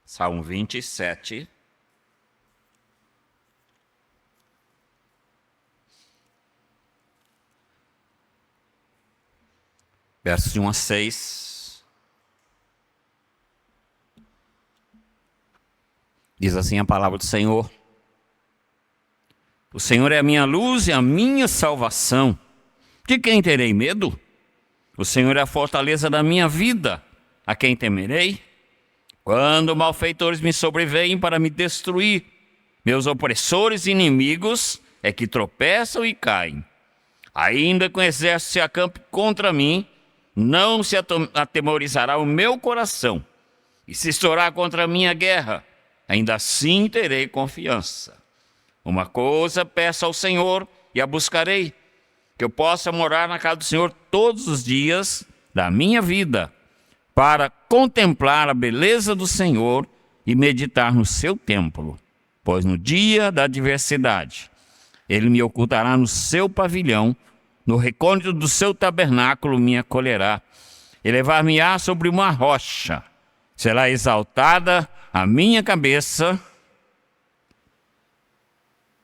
Salmo 27. Versos de 1 a 6. Diz assim a palavra do Senhor: O Senhor é a minha luz e a minha salvação. De quem terei medo? O Senhor é a fortaleza da minha vida. A quem temerei? Quando malfeitores me sobrevêm para me destruir, meus opressores e inimigos é que tropeçam e caem. Ainda que o exército se acampe contra mim, não se atemorizará o meu coração. E se estourar contra mim a guerra, ainda assim terei confiança. Uma coisa peço ao Senhor e a buscarei, que eu possa morar na casa do Senhor todos os dias da minha vida, para contemplar a beleza do Senhor e meditar no seu templo. Pois no dia da adversidade, ele me ocultará no seu pavilhão, no recôndito do seu tabernáculo me acolherá. Elevar-me-á sobre uma rocha, será exaltada a minha cabeça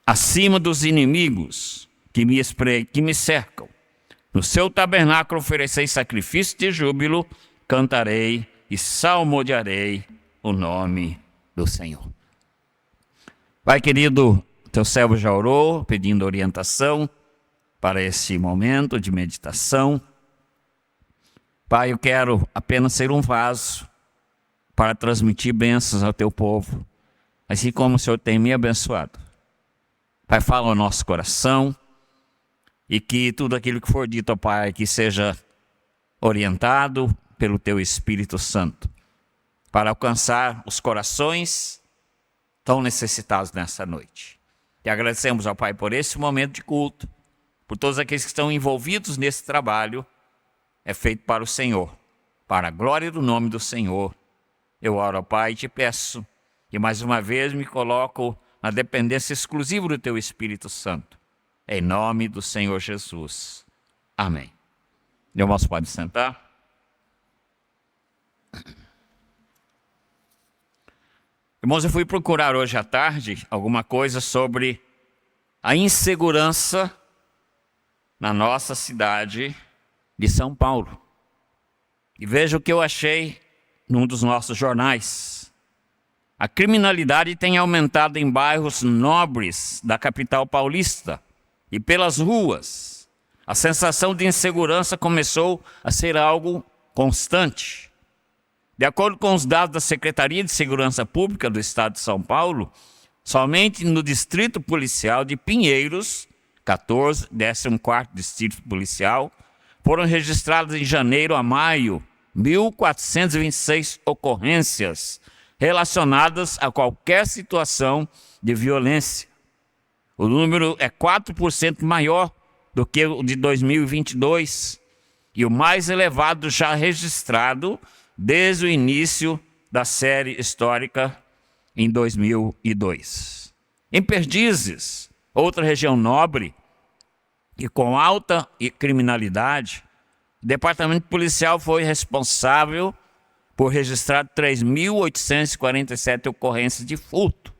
acima dos inimigos que me cercam. No seu tabernáculo oferecei sacrifício de júbilo, cantarei e salmodiarei o nome do Senhor. Pai querido, teu servo já orou, pedindo orientação para esse momento de meditação. Pai, eu quero apenas ser um vaso para transmitir bênçãos ao teu povo, assim como o Senhor tem me abençoado. Pai, fala ao nosso coração e que tudo aquilo que for dito, Pai, que seja orientado pelo teu Espírito Santo, para alcançar os corações tão necessitados nessa noite. E agradecemos ao Pai por esse momento de culto, por todos aqueles que estão envolvidos nesse trabalho. É feito para o Senhor, para a glória do nome do Senhor. Eu oro ao Pai e te peço, e mais uma vez me coloco na dependência exclusiva do teu Espírito Santo. Em nome do Senhor Jesus. Amém. Irmãos, pode sentar. Irmãos, eu fui procurar hoje à tarde alguma coisa sobre a insegurança na nossa cidade de São Paulo. E veja o que eu achei num dos nossos jornais. A criminalidade tem aumentado em bairros nobres da capital paulista e pelas ruas. A sensação de insegurança começou a ser algo constante. De acordo com os dados da Secretaria de Segurança Pública do Estado de São Paulo, somente no Distrito Policial de Pinheiros, 14º Distrito Policial, foram registradas em janeiro a maio 1.426 ocorrências relacionadas a qualquer situação de violência. O número é 4% maior do que o de 2022 e o mais elevado já registrado desde o início da série histórica em 2002. Em Perdizes, outra região nobre e com alta criminalidade, o departamento policial foi responsável por registrar 3.847 ocorrências de furto.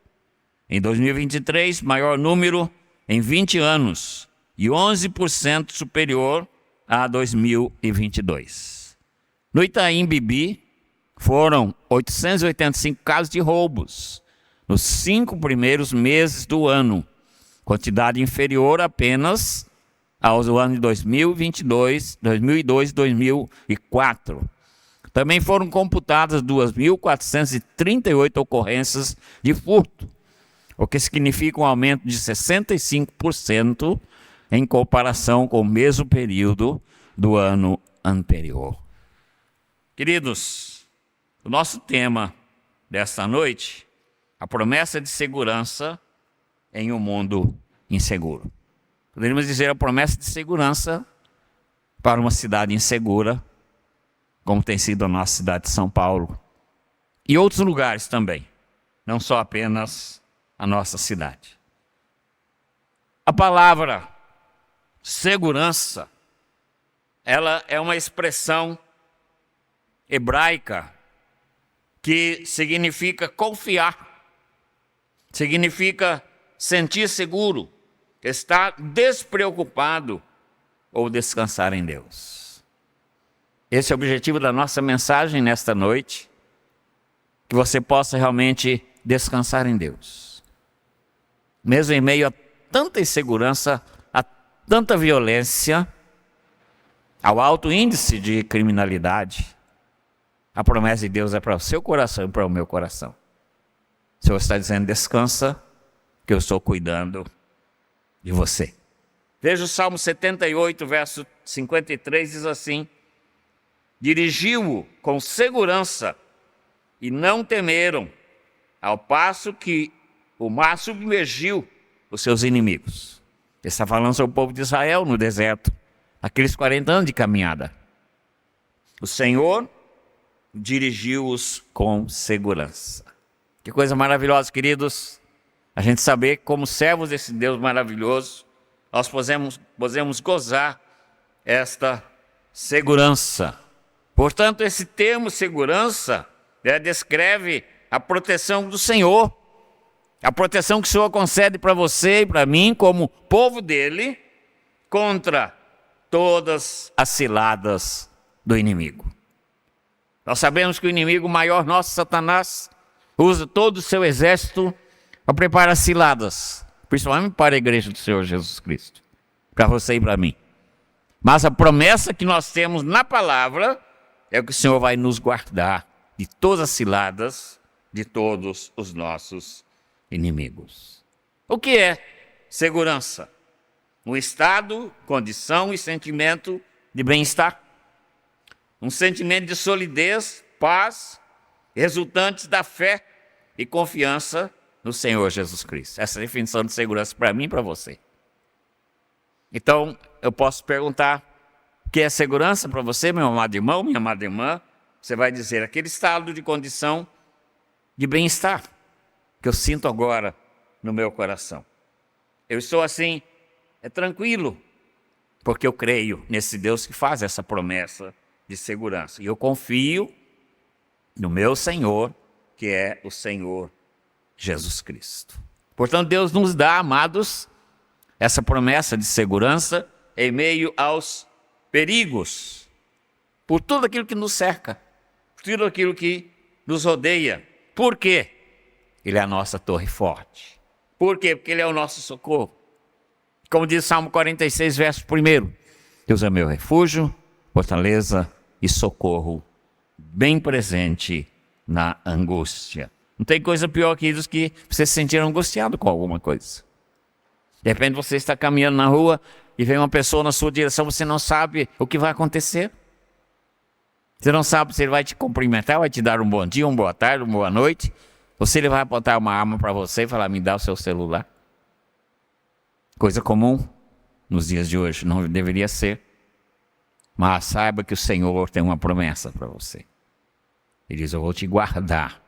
Em 2023, maior número em 20 anos e 11% superior a 2022. No Itaim Bibi, foram 885 casos de roubos nos 5 primeiros meses do ano, quantidade inferior apenas aos anos de 2022, 2002 e 2004. Também foram computadas 2.438 ocorrências de furto, o que significa um aumento de 65% em comparação com o mesmo período do ano anterior. Queridos, o nosso tema desta noite, a promessa de segurança em um mundo inseguro. Poderíamos dizer a promessa de segurança para uma cidade insegura, como tem sido a nossa cidade de São Paulo, e outros lugares também, não só apenas a nossa cidade. A palavra segurança, ela é uma expressão hebraica que significa confiar, significa sentir seguro, estar despreocupado ou descansar em Deus. Esse é o objetivo da nossa mensagem nesta noite, que você possa realmente descansar em Deus. Mesmo em meio a tanta insegurança, a tanta violência, ao alto índice de criminalidade, a promessa de Deus é para o seu coração e para o meu coração. O Senhor está dizendo: descansa, que eu estou cuidando de você. Veja o Salmo 78, verso 53, diz assim: dirigiu-o com segurança e não temeram, ao passo que o mar submergiu os seus inimigos. Ele está falando sobre o povo de Israel no deserto, aqueles 40 anos de caminhada. O Senhor dirigiu-os com segurança. Que coisa maravilhosa, queridos, a gente saber que, como servos desse Deus maravilhoso, nós podemos gozar esta segurança. Portanto, esse termo segurança descreve a proteção do Senhor, a proteção que o Senhor concede para você e para mim, como povo dele, contra todas as ciladas do inimigo. Nós sabemos que o inimigo maior nosso, Satanás, usa todo o seu exército para preparar ciladas, principalmente para a igreja do Senhor Jesus Cristo, para você e para mim. Mas a promessa que nós temos na palavra é que o Senhor vai nos guardar de todas as ciladas de todos os nossos inimigos. O que é segurança? Um estado, condição e sentimento de bem-estar. Um sentimento de solidez, paz, resultantes da fé e confiança no Senhor Jesus Cristo. Essa é a definição de segurança para mim e para você. Então, eu posso perguntar: o que é segurança para você, meu amado irmão, minha amada irmã? Você vai dizer: aquele estado de condição de bem-estar que eu sinto agora no meu coração. Eu estou assim, tranquilo, porque eu creio nesse Deus que faz essa promessa de segurança. E eu confio no meu Senhor, que é o Senhor Jesus Cristo. Portanto, Deus nos dá, amados, essa promessa de segurança em meio aos perigos, por tudo aquilo que nos cerca, por tudo aquilo que nos rodeia. Por quê? Ele é a nossa torre forte. Por quê? Porque Ele é o nosso socorro. Como diz o Salmo 46, verso 1, Deus é meu refúgio, fortaleza e socorro, bem presente na angústia. Não tem coisa pior, queridos, que você se sentir angustiado com alguma coisa. De repente você está caminhando na rua e vem uma pessoa na sua direção, você não sabe o que vai acontecer. Você não sabe se ele vai te cumprimentar, vai te dar um bom dia, uma boa tarde, uma boa noite, ou se ele vai apontar uma arma para você e falar: me dá o seu celular. Coisa comum nos dias de hoje, não deveria ser. Mas saiba que o Senhor tem uma promessa para você. Ele diz: eu vou te guardar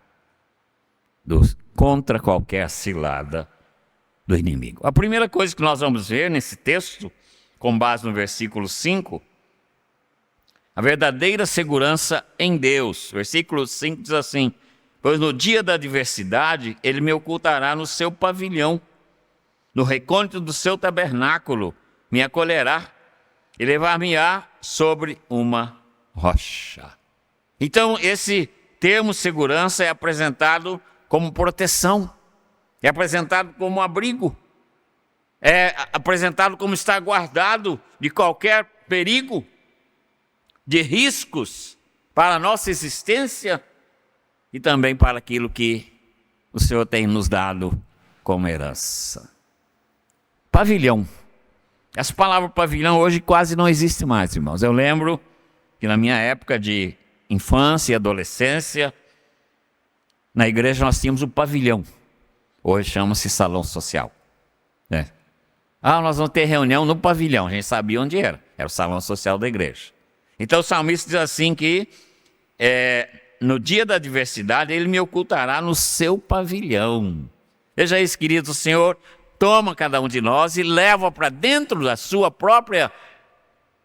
contra qualquer cilada do inimigo. A primeira coisa que nós vamos ver nesse texto, com base no versículo 5, a verdadeira segurança em Deus. Versículo 5 diz assim: pois no dia da adversidade Ele me ocultará no seu pavilhão, no recôndito do seu tabernáculo me acolherá e levar-me-á sobre uma rocha. Então, esse termo segurança é apresentado como proteção, é apresentado como abrigo, é apresentado como estar guardado de qualquer perigo, de riscos para a nossa existência e também para aquilo que o Senhor tem nos dado como herança. Pavilhão. Essa palavra pavilhão hoje quase não existe mais, irmãos. Eu lembro que na minha época de infância e adolescência, na igreja nós tínhamos o pavilhão. Hoje chama-se salão social. Nós vamos ter reunião no pavilhão. A gente sabia onde era. Era o salão social da igreja. Então o salmista diz assim que no dia da adversidade Ele me ocultará no seu pavilhão. Veja isso, queridos, o Senhor toma cada um de nós e leva para dentro da sua própria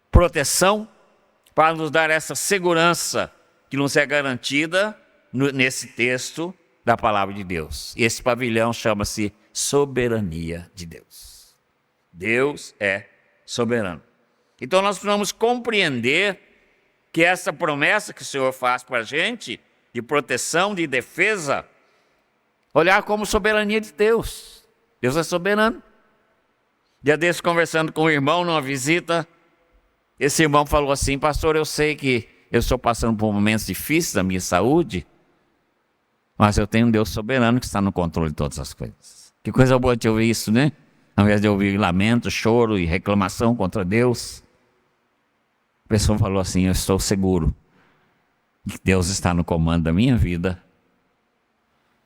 proteção para nos dar essa segurança que nos é garantida nesse texto da palavra de Deus. Esse pavilhão chama-se soberania de Deus. Deus é soberano. Então nós precisamos compreender que essa promessa que o Senhor faz para a gente, de proteção, de defesa, olhar como soberania de Deus. Deus é soberano. Dia desse, conversando com um irmão numa visita, esse irmão falou assim: pastor, eu sei que eu estou passando por momentos difíceis da minha saúde, mas eu tenho um Deus soberano que está no controle de todas as coisas. Que coisa boa de ouvir isso, né? Ao invés de ouvir lamento, choro e reclamação contra Deus, a pessoa falou assim: eu estou seguro que Deus está no comando da minha vida,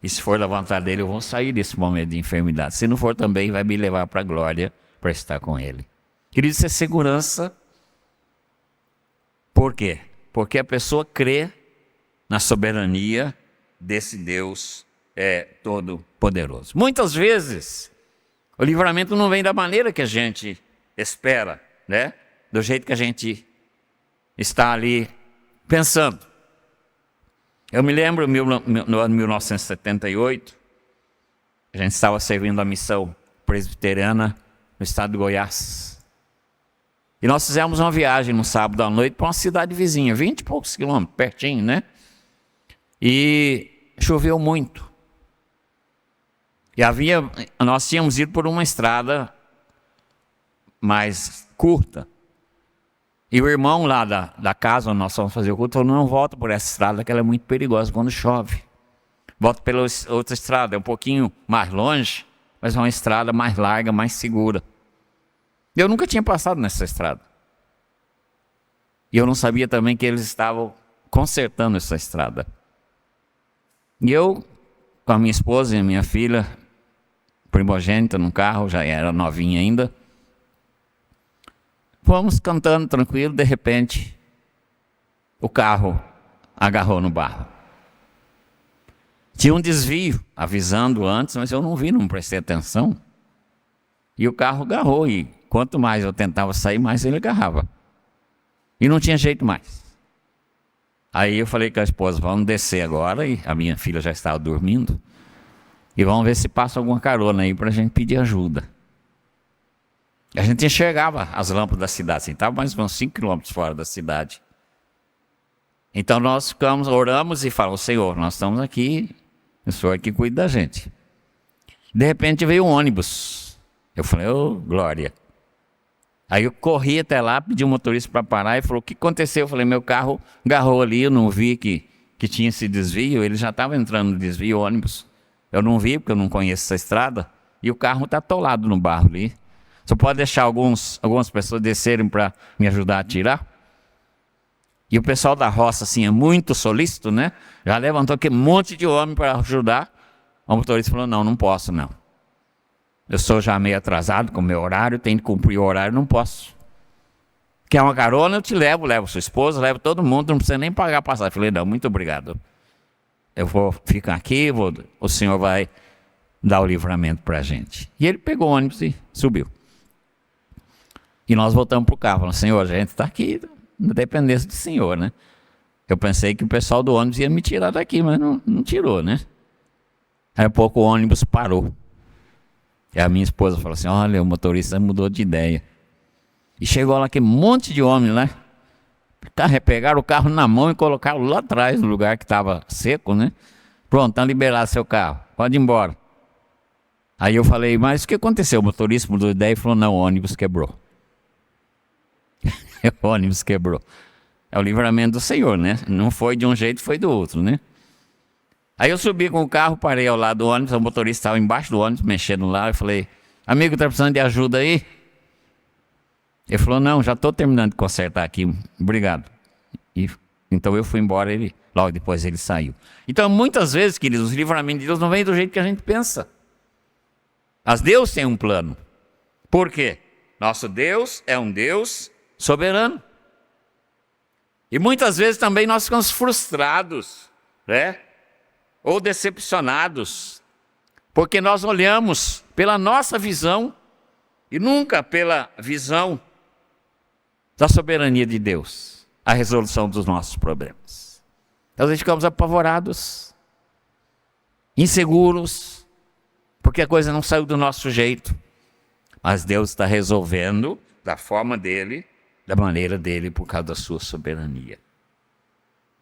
e se for da vontade dele eu vou sair desse momento de enfermidade. Se não for também, vai me levar para a glória para estar com ele. Querido, isso é segurança. Por quê? Porque a pessoa crê na soberania desse Deus todo poderoso. Muitas vezes o livramento não vem da maneira que a gente espera, né? Do jeito que a gente está ali pensando. Eu me lembro no ano 1978, a gente estava servindo a missão presbiteriana no estado de Goiás. E nós fizemos uma viagem no sábado à noite para uma cidade vizinha, 20 e poucos quilômetros, pertinho, né? E choveu muito. E nós tínhamos ido por uma estrada mais curta. E o irmão lá da casa onde nós fomos fazer o culto falou: não volta por essa estrada, que ela é muito perigosa quando chove. Volta pela outra estrada, é um pouquinho mais longe, mas é uma estrada mais larga, mais segura. Eu nunca tinha passado nessa estrada. E eu não sabia também que eles estavam consertando essa estrada. E eu, com a minha esposa e a minha filha, primogênita, num carro, já era novinha ainda, fomos cantando tranquilo, de repente, o carro agarrou no barro. Tinha um desvio, avisando antes, mas eu não vi, não prestei atenção. E o carro agarrou, e quanto mais eu tentava sair, mais ele agarrava. E não tinha jeito mais. Aí eu falei com a esposa: vamos descer agora, e a minha filha já estava dormindo, e vamos ver se passa alguma carona aí para a gente pedir ajuda. A gente enxergava as lâmpadas da cidade, assim, estava mais ou menos 5 quilômetros fora da cidade. Então nós ficamos, oramos e falamos: Senhor, nós estamos aqui, o Senhor que cuida da gente. De repente veio um ônibus. Eu falei: ô, glória. Aí eu corri até lá, pedi o motorista para parar e falou: o que aconteceu? Eu falei: meu carro agarrou ali, eu não vi que tinha esse desvio, ele já estava entrando no desvio, o ônibus. Eu não vi, porque eu não conheço essa estrada, e o carro está atolado no barro ali. Você pode deixar algumas pessoas descerem para me ajudar a tirar? E o pessoal da roça, assim, é muito solícito, né? Já levantou aquele monte de homem para ajudar. O motorista falou: não posso, não. Eu sou já meio atrasado com o meu horário, tenho que cumprir o horário, não posso. Quer uma carona? Eu te levo sua esposa, levo todo mundo, não precisa nem pagar a passagem. Eu falei: não, muito obrigado. Eu vou ficar aqui, o senhor vai dar o livramento para a gente. E ele pegou o ônibus e subiu. E nós voltamos para o carro, falando: Senhor, a gente está aqui na dependência do Senhor, né? Eu pensei que o pessoal do ônibus ia me tirar daqui, mas não tirou, né? Aí a pouco o ônibus parou. E a minha esposa falou assim: olha, o motorista mudou de ideia. E chegou lá aquele monte de homem lá. Pegaram o carro na mão e colocaram lá atrás, no lugar que estava seco, né? Pronto, está liberado seu carro, pode ir embora. Aí eu falei: mas o que aconteceu? O motorista mudou de ideia e falou: não, o ônibus quebrou. O ônibus quebrou. É o livramento do Senhor, né? Não foi de um jeito, foi do outro, né? Aí eu subi com o carro, parei ao lado do ônibus, o motorista estava embaixo do ônibus, mexendo lá. Eu falei: amigo, está precisando de ajuda aí? Ele falou: não, já estou terminando de consertar aqui, obrigado. Então eu fui embora, logo depois ele saiu. Então muitas vezes, queridos, os livramentos de Deus não vêm do jeito que a gente pensa. Mas Deus tem um plano. Por quê? Nosso Deus é um Deus soberano. E muitas vezes também nós ficamos frustrados, né? Ou decepcionados, porque nós olhamos pela nossa visão e nunca pela visão da soberania de Deus, a resolução dos nossos problemas. Às vezes ficamos apavorados, inseguros, porque a coisa não saiu do nosso jeito. Mas Deus está resolvendo da forma dele, da maneira dele, por causa da sua soberania.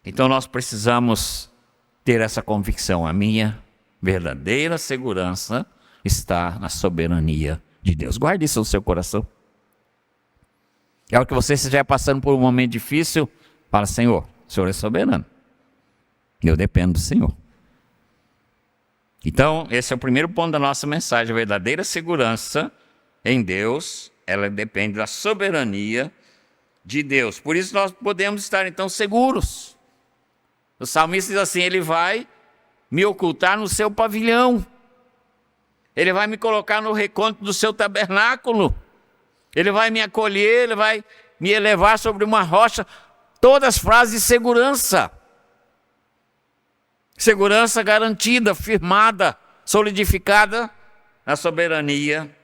Então nós precisamos ter essa convicção. A minha verdadeira segurança está na soberania de Deus. Guarde isso no seu coração. É hora que você estiver passando por um momento difícil, fala: Senhor, o Senhor é soberano. Eu dependo do Senhor. Então, esse é o primeiro ponto da nossa mensagem. A verdadeira segurança em Deus, ela depende da soberania de Deus. Por isso nós podemos estar então seguros. O salmista diz assim: Ele vai me ocultar no seu pavilhão. Ele vai me colocar no recôndito do seu tabernáculo. Ele vai me acolher, Ele vai me elevar sobre uma rocha. Todas frases de segurança. Segurança garantida, firmada, solidificada na soberania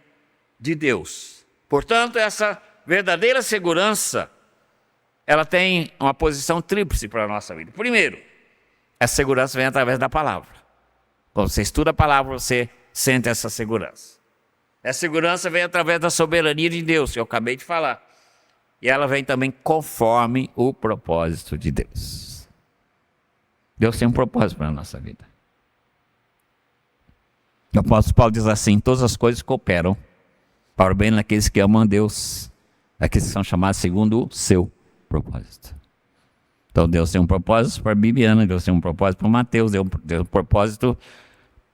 de Deus. Portanto, essa verdadeira segurança, ela tem uma posição tríplice para a nossa vida. Primeiro, essa segurança vem através da palavra. Quando você estuda a palavra, você sente essa segurança. Essa segurança vem através da soberania de Deus, que eu acabei de falar. E ela vem também conforme o propósito de Deus. Deus tem um propósito para a nossa vida. O apóstolo Paulo diz assim: todas as coisas cooperam para o bem daqueles que amam a Deus, aqueles que são chamados segundo o seu propósito. Então Deus tem um propósito para a Bibiana, Deus tem um propósito para o Mateus, Deus tem um propósito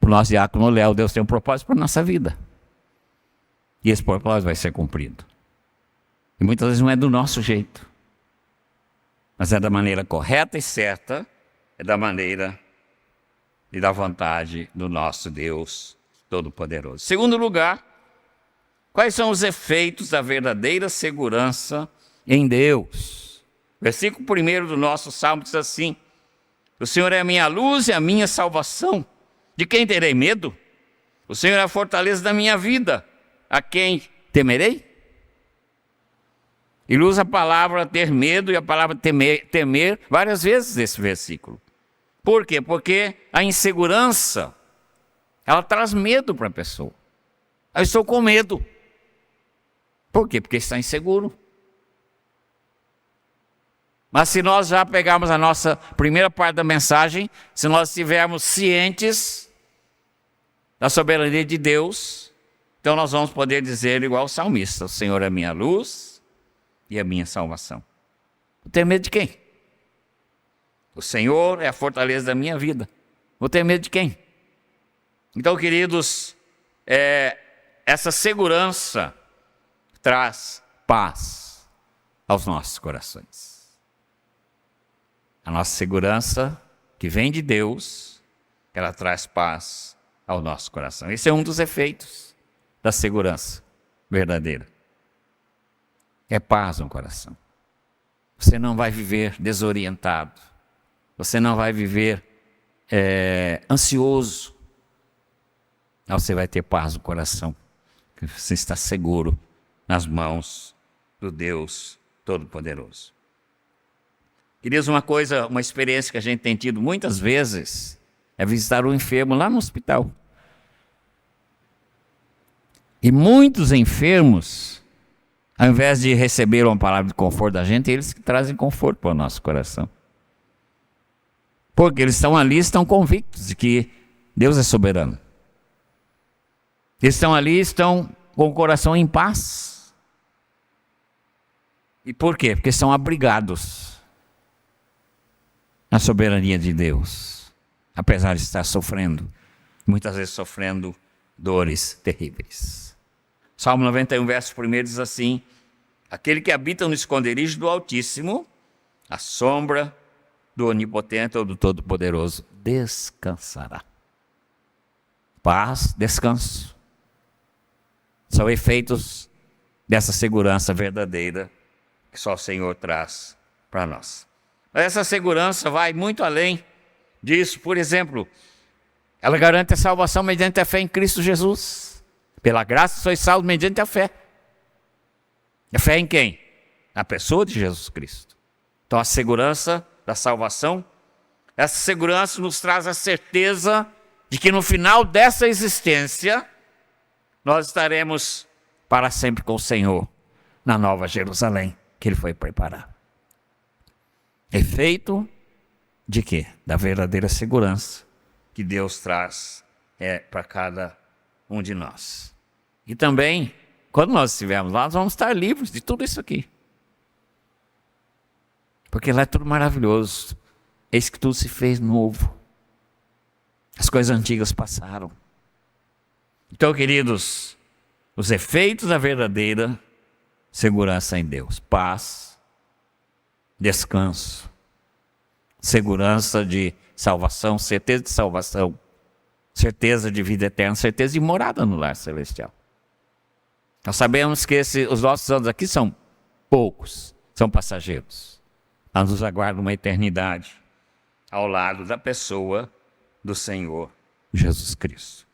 para o nosso diácono Léo, Deus tem um propósito para a nossa vida. E esse propósito vai ser cumprido. E muitas vezes não é do nosso jeito, mas é da maneira correta e certa, é da maneira e da vontade do nosso Deus Todo-Poderoso. Segundo lugar, quais são os efeitos da verdadeira segurança em Deus? Versículo 1 do nosso Salmo diz assim: o Senhor é a minha luz e a minha salvação. De quem terei medo? O Senhor é a fortaleza da minha vida. A quem temerei? Ele usa a palavra ter medo e a palavra temer várias vezes nesse versículo. Por quê? Porque a insegurança, ela traz medo para a pessoa. Eu estou com medo. Por quê? Porque está inseguro. Mas se nós já pegarmos a nossa primeira parte da mensagem, se nós estivermos cientes da soberania de Deus, então nós vamos poder dizer igual o salmista: o Senhor é a minha luz e a minha salvação. Vou ter medo de quem? O Senhor é a fortaleza da minha vida. Vou ter medo de quem? Então, queridos, essa segurança traz paz aos nossos corações. A nossa segurança, que vem de Deus, ela traz paz ao nosso coração. Esse é um dos efeitos da segurança verdadeira. É paz no coração. Você não vai viver desorientado. Você não vai viver ansioso. Você vai ter paz no coração. Você está seguro nas mãos do Deus Todo-Poderoso. Queridos, uma experiência que a gente tem tido muitas vezes é visitar um enfermo lá no hospital. E muitos enfermos, ao invés de receber uma palavra de conforto da gente, eles que trazem conforto para o nosso coração. Porque eles estão ali, estão convictos de que Deus é soberano. Eles estão ali, estão com o coração em paz. E por quê? Porque estão abrigados na soberania de Deus. Apesar de estar sofrendo, muitas vezes sofrendo dores terríveis. Salmo 91, verso 1 diz assim: aquele que habita no esconderijo do Altíssimo, a sombra do Onipotente ou do Todo-Poderoso descansará. Paz, descanso. São efeitos dessa segurança verdadeira que só o Senhor traz para nós. Mas essa segurança vai muito além disso. Por exemplo, ela garante a salvação mediante a fé em Cristo Jesus. Pela graça sois salvos mediante a fé. A fé em quem? Na pessoa de Jesus Cristo. Então a segurança da salvação Essa segurança nos traz a certeza de que no final dessa existência, nós estaremos para sempre com o Senhor na Nova Jerusalém, que Ele foi preparar. Efeito de quê? Da verdadeira segurança que Deus traz para cada um de nós. E também, quando nós estivermos lá, nós vamos estar livres de tudo isso aqui. Porque lá é tudo maravilhoso. Eis que tudo se fez novo. As coisas antigas passaram. Então, queridos, os efeitos da verdadeira segurança em Deus: paz, descanso, segurança de salvação, certeza de salvação, certeza de vida eterna, certeza de morada no lar celestial. Nós sabemos que os nossos anos aqui são poucos, são passageiros. Mas nos aguarda uma eternidade ao lado da pessoa do Senhor Jesus Cristo.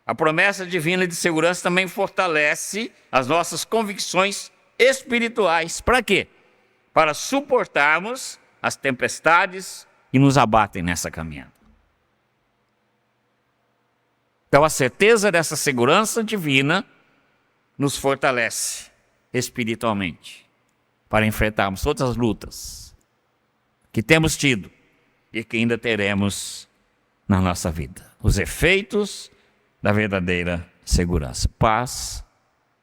A promessa divina de segurança também fortalece as nossas convicções espirituais. Para quê? Para suportarmos as tempestades que nos abatem nessa caminhada. Então a certeza dessa segurança divina nos fortalece espiritualmente para enfrentarmos todas as lutas que temos tido e que ainda teremos na nossa vida. Os efeitos da verdadeira segurança: paz,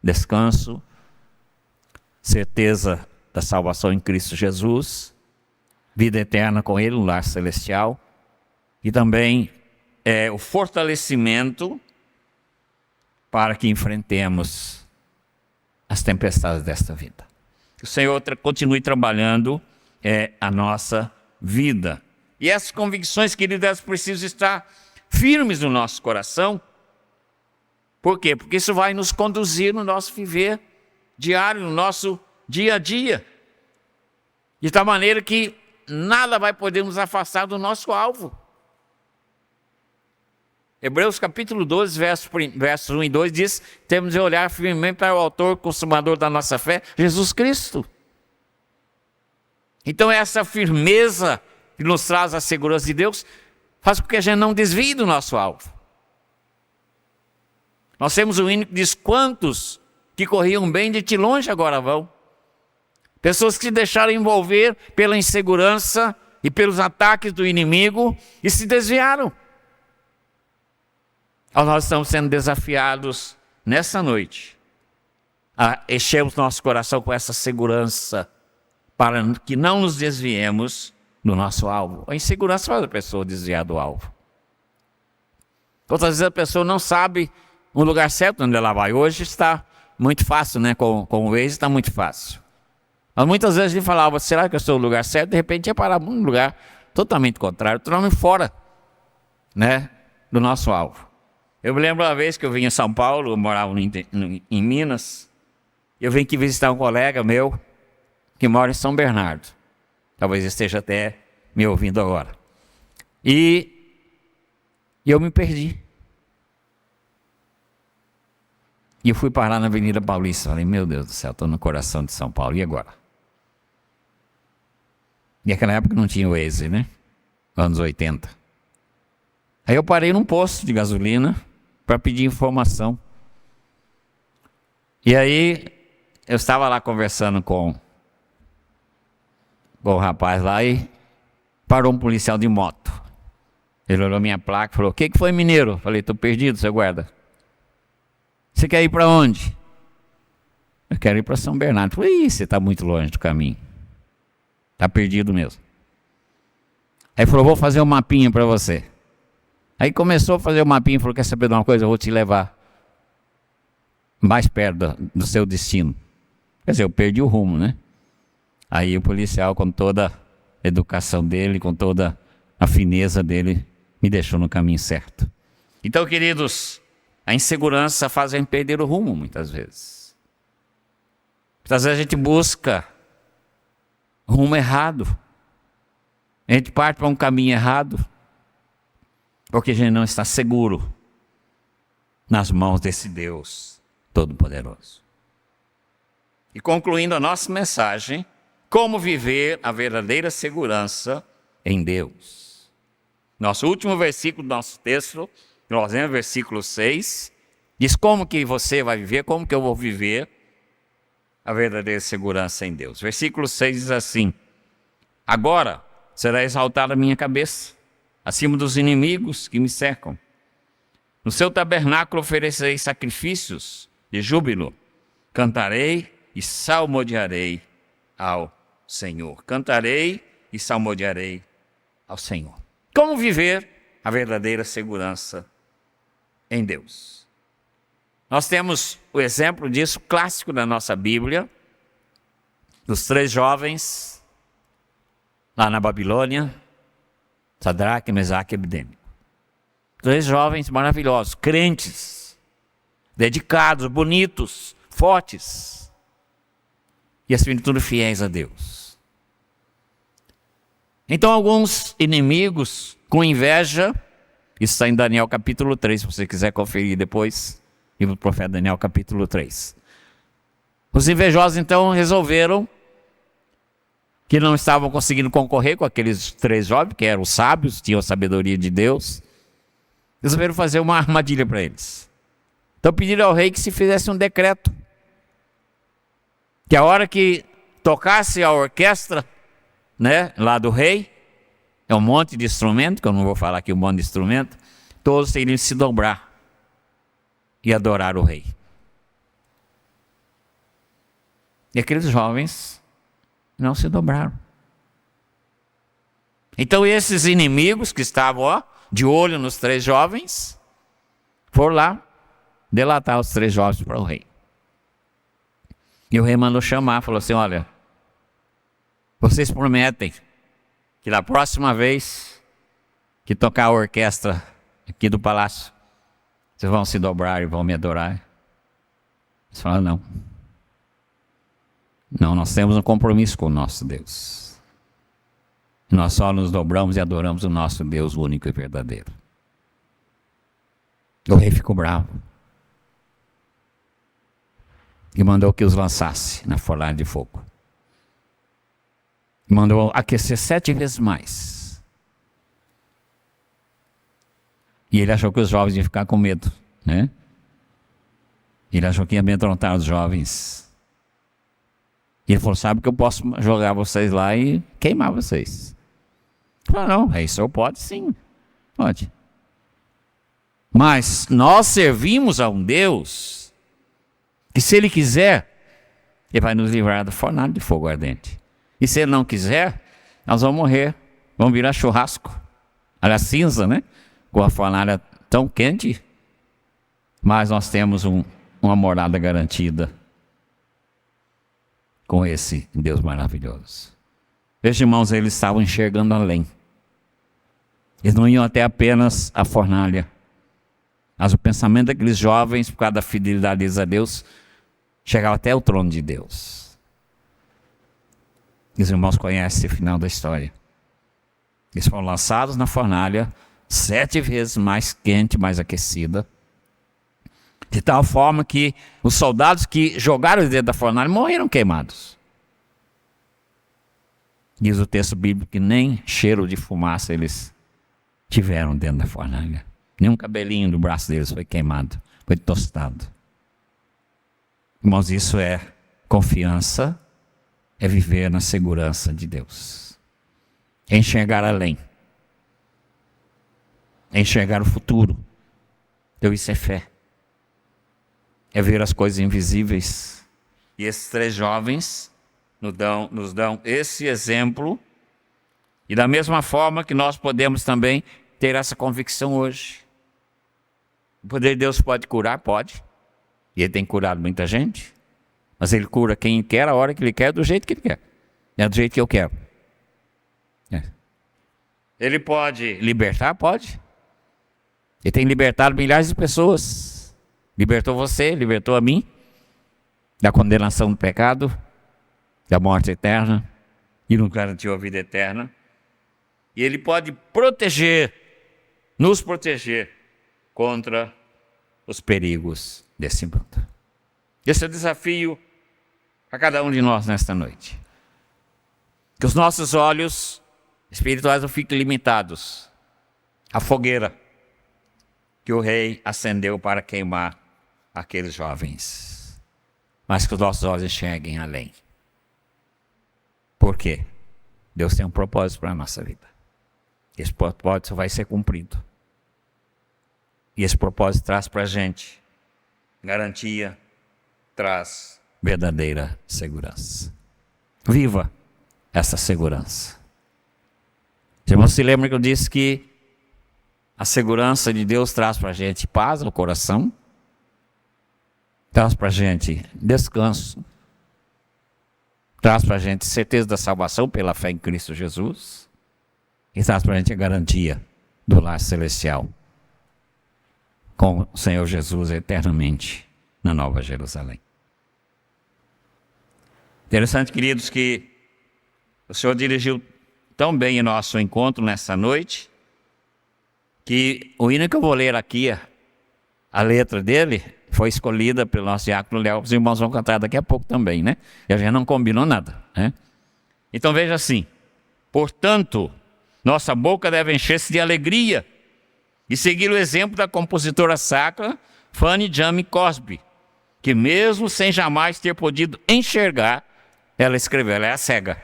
descanso, certeza da salvação em Cristo Jesus, vida eterna com Ele no lar celestial, e também o fortalecimento para que enfrentemos as tempestades desta vida. Que o Senhor continue trabalhando a nossa vida. E essas convicções, queridos, elas precisam estar firmes no nosso coração. Por quê? Porque isso vai nos conduzir no nosso viver diário, no nosso dia a dia. De tal maneira que nada vai poder nos afastar do nosso alvo. Hebreus capítulo 12, versos 1 e 2 diz: temos de olhar firmemente para o autor e consumador da nossa fé, Jesus Cristo. Então essa firmeza que nos traz a segurança de Deus faz com que a gente não desvie do nosso alvo. Nós temos um hino que diz: quantos que corriam bem de ti longe agora vão. Pessoas que se deixaram envolver pela insegurança e pelos ataques do inimigo e se desviaram. Nós estamos sendo desafiados nessa noite a enchermos nosso coração com essa segurança para que não nos desviemos do nosso alvo. A insegurança faz a pessoa desviar do alvo. Outras vezes a pessoa não sabe o lugar certo onde ela vai. Hoje está muito fácil, né? Com o Waze está muito fácil. Mas muitas vezes ele falava: será que eu estou no lugar certo? De repente ia parar num lugar totalmente contrário, totalmente fora, né, do nosso alvo. Eu me lembro uma vez que eu vim em São Paulo, eu morava em Minas, eu vim aqui visitar um colega meu que mora em São Bernardo. Talvez esteja até me ouvindo agora. E eu me perdi. E eu fui parar na Avenida Paulista. Falei: meu Deus do céu, estou no coração de São Paulo, e agora? E naquela época não tinha o Waze, né? Anos 80. Aí eu parei num posto de gasolina para pedir informação. E aí eu estava lá conversando com o rapaz lá e parou um policial de moto. Ele olhou minha placa e falou: o que foi, mineiro? Eu falei: estou perdido, seu guarda. Você quer ir para onde? Eu quero ir para São Bernardo. Eu falei: ih, você está muito longe do caminho. Está perdido mesmo. Aí falou: vou fazer um mapinha para você. Aí começou a fazer o mapinha e falou: quer saber de uma coisa? Eu vou te levar mais perto do seu destino. Quer dizer, eu perdi o rumo, né? Aí o policial, com toda a educação dele, com toda a fineza dele, me deixou no caminho certo. Então, queridos, a insegurança faz a gente perder o rumo muitas vezes. Muitas vezes a gente busca rumo errado. A gente parte para um caminho errado porque a gente não está seguro nas mãos desse Deus Todo-Poderoso. E concluindo a nossa mensagem, como viver a verdadeira segurança em Deus. Nosso último versículo do nosso texto, nós lemos versículo 6, diz como que você vai viver, como que eu vou viver a verdadeira segurança em Deus. Versículo 6 diz assim: agora será exaltada a minha cabeça acima dos inimigos que me cercam. No seu tabernáculo oferecerei sacrifícios de júbilo, cantarei e salmodiarei ao Senhor. Cantarei e salmodiarei ao Senhor. Como viver a verdadeira segurança em Deus? Nós temos o exemplo disso clássico da nossa Bíblia, dos 3 jovens lá na Babilônia, Sadraque, Mesaque e Abednego. 3 jovens maravilhosos, crentes, dedicados, bonitos, fortes e, acima de tudo, fiéis a Deus. Então, alguns inimigos, com inveja, isso está em Daniel capítulo 3, se você quiser conferir depois, livro do profeta Daniel capítulo 3. Os invejosos, então, resolveram que não estavam conseguindo concorrer com aqueles 3 jovens, que eram sábios, tinham a sabedoria de Deus, resolveram fazer uma armadilha para eles. Então pediram ao rei que se fizesse um decreto, que a hora que tocasse a orquestra, né, lá do rei, é um monte de instrumento, que eu não vou falar aqui um monte de instrumento, todos teriam que se dobrar e adorar o rei. E aqueles jovens não se dobraram. Então esses inimigos que estavam de olho nos 3 jovens, foram lá delatar os 3 jovens para o rei. E o rei mandou chamar, falou assim: olha, vocês prometem que na próxima vez que tocar a orquestra aqui do palácio, vocês vão se dobrar e vão me adorar? Eles falaram: não. Não, nós temos um compromisso com o nosso Deus. Nós só nos dobramos e adoramos o nosso Deus único e verdadeiro. O rei ficou bravo e mandou que os lançasse na fornalha de fogo. Mandou aquecer 7 vezes mais. E ele achou que os jovens iam ficar com medo, né? Ele achou que ia amedrontar os jovens. E ele falou: sabe que eu posso jogar vocês lá e queimar vocês. Falou: não, rei, o senhor pode sim, pode. Mas nós servimos a um Deus que, se Ele quiser, Ele vai nos livrar da fornalha de fogo ardente. E se Ele não quiser, nós vamos morrer, vamos virar churrasco. Aliás, cinza, né? Com a fornalha tão quente. Mas nós temos uma morada garantida com esse Deus maravilhoso. Meus irmãos, eles estavam enxergando além. Eles não iam até apenas a fornalha. Mas o pensamento daqueles jovens, por causa da fidelidade deles a Deus, chegava até o trono de Deus. Os irmãos conhecem o final da história. Eles foram lançados na fornalha, 7 vezes mais quente, mais aquecida, de tal forma que os soldados que jogaram dentro da fornalha morreram queimados. Diz o texto bíblico que nem cheiro de fumaça eles tiveram dentro da fornalha. Nem um cabelinho do braço deles foi queimado, foi tostado. Irmãos, isso é confiança, é viver na segurança de Deus. É enxergar além. É enxergar o futuro. Então isso é fé. É ver as coisas invisíveis. E esses 3 jovens nos dão esse exemplo. E da mesma forma que nós podemos também ter essa convicção hoje. O poder de Deus pode curar? Pode. E Ele tem curado muita gente. Mas Ele cura quem quer, a hora que Ele quer, do jeito que Ele quer. É do jeito que eu quero. É. Ele pode libertar? Pode. Ele tem libertado milhares de pessoas. Libertou você, libertou a mim da condenação do pecado, da morte eterna, e nos garantiu a vida eterna. E Ele pode proteger, nos proteger contra os perigos desse mundo. Esse é o desafio a cada um de nós nesta noite. Que os nossos olhos espirituais não fiquem limitados a fogueira que o rei acendeu para queimar aqueles jovens. Mas que os nossos olhos enxerguem além. Por quê? Deus tem um propósito para a nossa vida. Esse propósito vai ser cumprido. E esse propósito traz para a gente garantia, traz verdadeira segurança. Viva essa segurança. Os irmãos se lembram que eu disse que a segurança de Deus traz para a gente paz no coração, traz para a gente descanso, traz para a gente certeza da salvação pela fé em Cristo Jesus e traz para a gente a garantia do lar celestial com o Senhor Jesus eternamente na Nova Jerusalém. Interessante, queridos, que o Senhor dirigiu tão bem o nosso encontro nessa noite, que o hino que eu vou ler aqui, a letra dele, foi escolhida pelo nosso diácono Léo. Os irmãos vão cantar daqui a pouco também, né? E a gente não combinou nada, né? Então veja assim: portanto, nossa boca deve encher-se de alegria e seguir o exemplo da compositora sacra Fanny Jane Crosby, que mesmo sem jamais ter podido enxergar, ela escreveu, ela é a cega,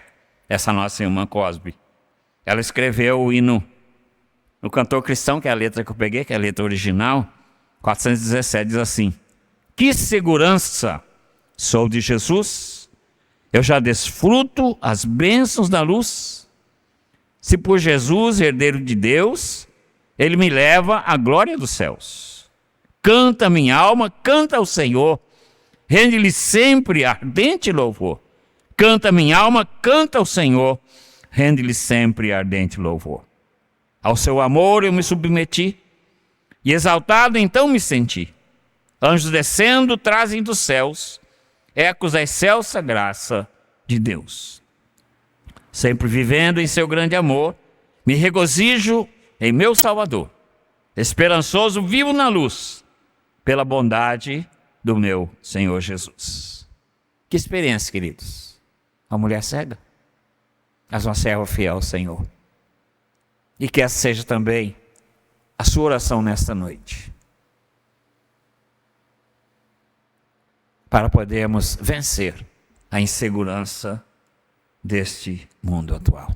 essa nossa irmã Crosby. Ela escreveu o hino no Cantor Cristão, que é a letra que eu peguei, que é a letra original, 417, diz assim: que segurança sou de Jesus, eu já desfruto as bênçãos da luz. Se por Jesus, herdeiro de Deus, Ele me leva à glória dos céus. Canta minha alma, canta ao Senhor, rende-lhe sempre ardente louvor. Canta minha alma, canta ao Senhor, rende-lhe sempre ardente louvor. Ao seu amor eu me submeti, e exaltado então me senti. Anjos descendo trazem dos céus ecos da excelsa graça de Deus. Sempre vivendo em seu grande amor, me regozijo em meu Salvador. Esperançoso vivo na luz, pela bondade do meu Senhor Jesus. Que experiência, queridos. A mulher cega, mas uma serva fiel ao Senhor. E que essa seja também a sua oração nesta noite, para podermos vencer a insegurança deste mundo atual.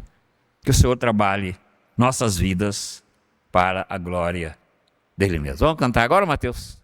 Que o Senhor trabalhe nossas vidas para a glória dele mesmo. Vamos cantar agora, Mateus?